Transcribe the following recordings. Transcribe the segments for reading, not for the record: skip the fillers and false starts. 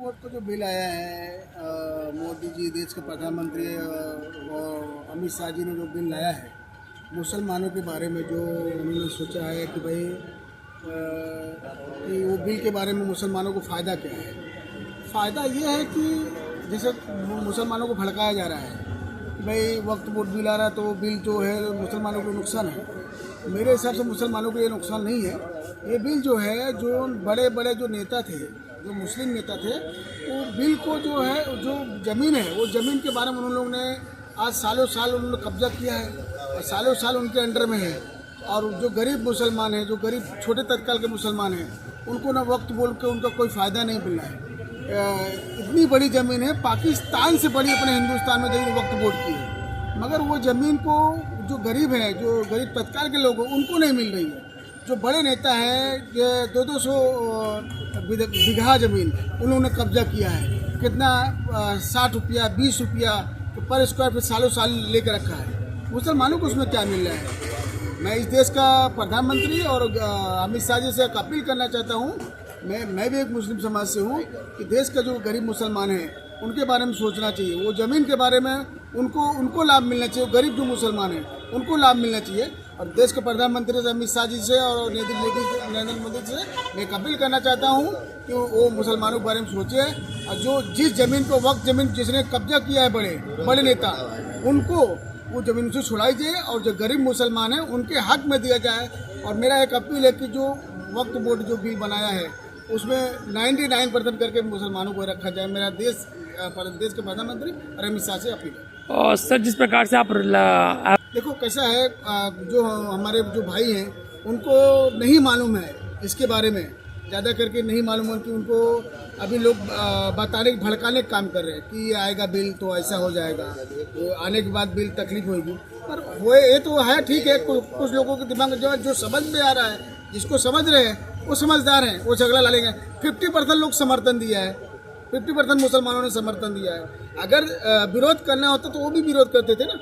Board का जो bill आया है, मोदी जी देश के प्रधानमंत्री अमित शाह जी ने जो बिल लाया है मुसलमानों के बारे में, जो उन्होंने सोचा है कि भाई कि वो बिल के बारे में मुसलमानों को फ़ायदा क्या है। फ़ायदा ये है कि जैसे मुसलमानों को भड़काया जा रहा है कि भाई वक्त बोर्ड बिल आ रहा है तो वो बिल जो है मुसलमानों को नुकसान है। मेरे हिसाब से मुसलमानों को ये नुकसान नहीं है। ये बिल जो है, जो बड़े बड़े जो नेता थे, जो मुस्लिम नेता थे, वो बिल को जो है, जो ज़मीन है, वो ज़मीन के बारे में उन लोगों ने आज सालों साल उन्होंने कब्जा किया है और सालों साल उनके अंडर में है। और जो गरीब मुसलमान हैं, जो गरीब छोटे तबके के मुसलमान हैं, उनको ना वक्त बोल के उनका कोई फ़ायदा नहीं मिल रहा है। इतनी बड़ी ज़मीन है, पाकिस्तान से बड़ी अपने हिंदुस्तान में जो वक्त बोर्ड की है, मगर वो ज़मीन को जो गरीब हैं, जो गरीब तबके के लोग हैं, उनको नहीं मिल रही है। जो बड़े नेता हैं, 200 बीघा ज़मीन उन्होंने कब्जा किया है। कितना 60 रुपया 20 रुपया पर स्क्वायर फीट सालों साल लेकर रखा है। मुसलमानों को उसमें क्या मिल रहा है। मैं इस देश का प्रधानमंत्री और अमित शाह जी से अपील करना चाहता हूँ, मैं भी एक मुस्लिम समाज से हूँ, कि देश का जो गरीब मुसलमान हैं उनके बारे में सोचना चाहिए। वो ज़मीन के बारे में उनको लाभ मिलना चाहिए। गरीब जो मुसलमान हैं उनको लाभ मिलना चाहिए। और देश के प्रधानमंत्री से अमित शाह जी से और नरेंद्र मोदी से मैं अपील करना चाहता हूँ कि वो मुसलमानों के बारे में सोचे और जो जिस ज़मीन को वक्त ज़मीन जिसने कब्जा किया है बड़े नेता, उनको वो ज़मीन से छुड़ाई जाए और जो गरीब मुसलमान हैं उनके हक में दिया जाए। और मेरा एक अपील है कि जो वक्त बोर्ड जो बिल बनाया है उसमें 99% करके मुसलमानों को रखा जाए। मेरा देश के प्रधानमंत्री और अमित शाह से अपील है। और सर, जिस प्रकार से आप देखो कैसा है, जो हमारे जो भाई हैं उनको नहीं मालूम है इसके बारे में, ज़्यादा करके नहीं मालूम है कि उनको अभी लोग बताने भड़काने का काम कर रहे हैं कि ये आएगा बिल तो ऐसा हो जाएगा, तो आने के बाद बिल तकलीफ होगी। पर वो ये तो है, ठीक है, कुछ लोगों के दिमाग में जो समझ में आ रहा है, जिसको समझ रहे हैं वो समझदार हैं, वो झगड़ा लड़ेंगे। 50% लोग समर्थन दिया है, 50% मुसलमानों ने समर्थन दिया है। अगर विरोध करना होता तो वो भी विरोध करते थे ना।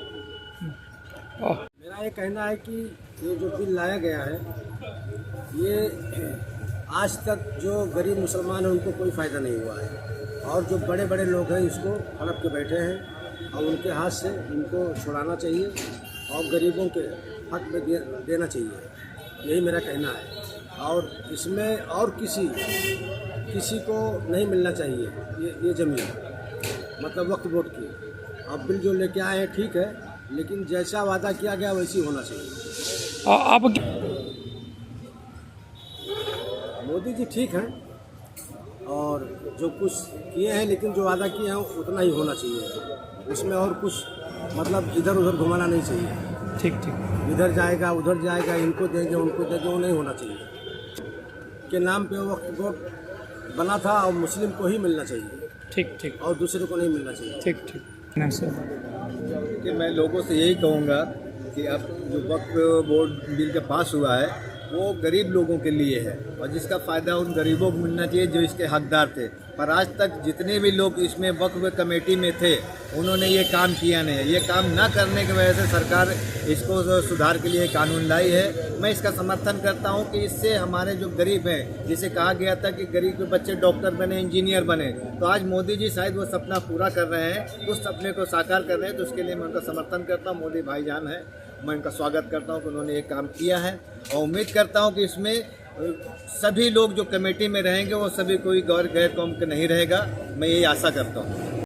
मेरा ये कहना है कि ये जो बिल लाया गया है, ये आज तक जो गरीब मुसलमान हैं उनको कोई फ़ायदा नहीं हुआ है। और जो बड़े बड़े लोग हैं इसको हड़प के बैठे हैं और उनके हाथ से इनको छुड़ाना चाहिए और गरीबों के हक में देना चाहिए। यही मेरा कहना है। और इसमें और किसी को नहीं मिलना चाहिए ये ज़मीन, मतलब वक्फ बोर्ड की। अब बिल जो लेके आए हैं ठीक है, लेकिन जैसा वादा किया गया वैसी होना चाहिए। आप मोदी जी ठीक हैं और जो कुछ किए हैं, लेकिन जो वादा किए हैं उतना ही होना चाहिए। उसमें और कुछ मतलब इधर उधर घुमाना नहीं चाहिए। ठीक, इधर जाएगा उधर जाएगा, इनको देंगे उनको देंगे, वो नहीं होना चाहिए। के नाम पे वक्फ बोर्ड बना था और मुस्लिम को ही मिलना चाहिए। ठीक और दूसरे को नहीं मिलना चाहिए। ठीक नहीं सर। कि मैं लोगों से यही कहूँगा कि अब जो वक्फ बोर्ड बिल का पास हुआ है वो गरीब लोगों के लिए है और जिसका फ़ायदा उन गरीबों को मिलना चाहिए जो इसके हकदार थे। पर आज तक जितने भी लोग इसमें वक्फ कमेटी में थे उन्होंने ये काम किया नहीं है। ये काम ना करने की वजह से सरकार इसको सुधार के लिए कानून लाई है। मैं इसका समर्थन करता हूँ कि इससे हमारे जो गरीब हैं, जिसे कहा गया था कि गरीब के बच्चे डॉक्टर बने, इंजीनियर बने, तो आज मोदी जी शायद वो सपना पूरा कर रहे हैं, उस सपने को साकार कर रहे हैं। तो उसके लिए मैं उनका समर्थन करता हूँ। मोदी भाईजान है, मैं उनका स्वागत करता हूँ कि उन्होंने ये काम किया है और उम्मीद करता हूँ कि इसमें सभी लोग जो कमेटी में रहेंगे वो सभी कोई गैर कौम के नहीं रहेगा। मैं यही आशा करता हूँ।